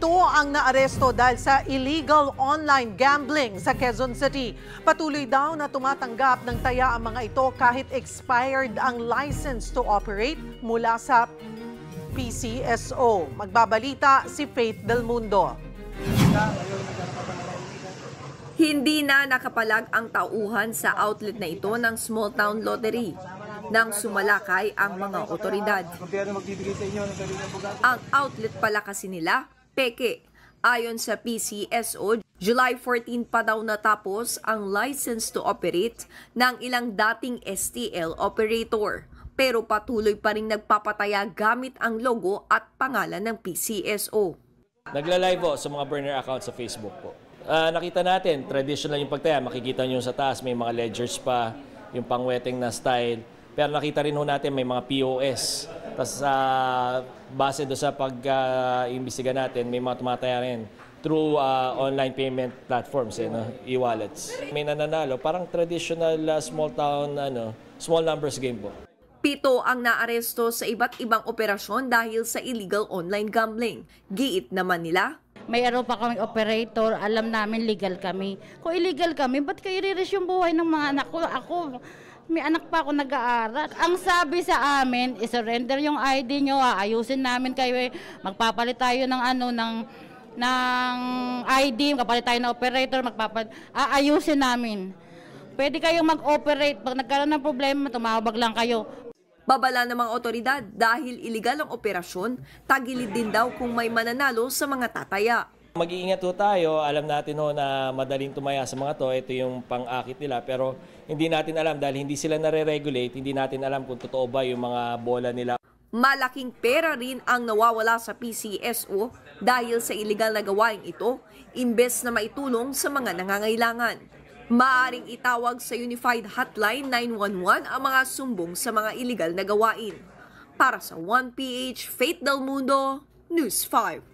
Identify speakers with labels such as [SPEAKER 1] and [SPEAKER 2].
[SPEAKER 1] Pito ang naaresto dahil sa illegal online gambling sa Quezon City. Patuloy daw na tumatanggap ng taya ang mga ito kahit expired ang license to operate mula sa PCSO. Magbabalita si Faith Del Mundo.
[SPEAKER 2] Hindi na nakapalag ang tauhan sa outlet na ito ng Small Town Lottery nang sumalakay ang mga otoridad. Ang outlet pala kasi nila, peke. Ayon sa PCSO, July 14 pa daw natapos ang license to operate ng ilang dating STL operator. Pero patuloy pa rin nagpapataya gamit ang logo at pangalan ng PCSO.
[SPEAKER 3] Nagla-live po sa mga burner account sa Facebook po. Nakita natin, traditional yung pagtaya. Makikita nyo sa taas, may mga ledgers pa, yung pangweteng na style. Pero nakita rin ho natin may mga POS. Tapos base do sa pag-imbestiga natin, may mga tumataya rin through online payment platforms, e-wallets. May nananalo, parang traditional small town, small numbers game po.
[SPEAKER 2] 7 ang naaresto sa iba't ibang operasyon dahil sa illegal online gambling. Giit naman nila,
[SPEAKER 4] mayroon pa kaming operator, alam namin legal kami. Kung illegal kami, ba't kayo i-risk yung buhay ng mga anak ko? May anak pa ako nag-aaral. Ang sabi sa amin, i-surrender yung ID nyo, ayusin namin kayo, magpapalit tayo ng ng ID, magpapalit tayo ng operator, aayusin namin. Pwede kayong mag-operate, pag nagkaroon ng problema, tumawag lang kayo.
[SPEAKER 2] Babala ng mga otoridad dahil iligal ang operasyon, tagilid din daw kung may mananalo sa mga tataya.
[SPEAKER 3] Mag-iingat ho tayo, alam natin ho na madaling tumaya sa mga to, ito yung pang-akit nila, pero hindi natin alam dahil hindi sila nare-regulate, hindi natin alam kung totoo ba yung mga bola nila.
[SPEAKER 2] Malaking pera rin ang nawawala sa PCSO dahil sa iligal na gawain ito, imbes na maitulong sa mga nangangailangan. Maaring itawag sa Unified Hotline 911 ang mga sumbong sa mga iligal na gawain. Para sa 1PH, Faith Del Mundo, News 5.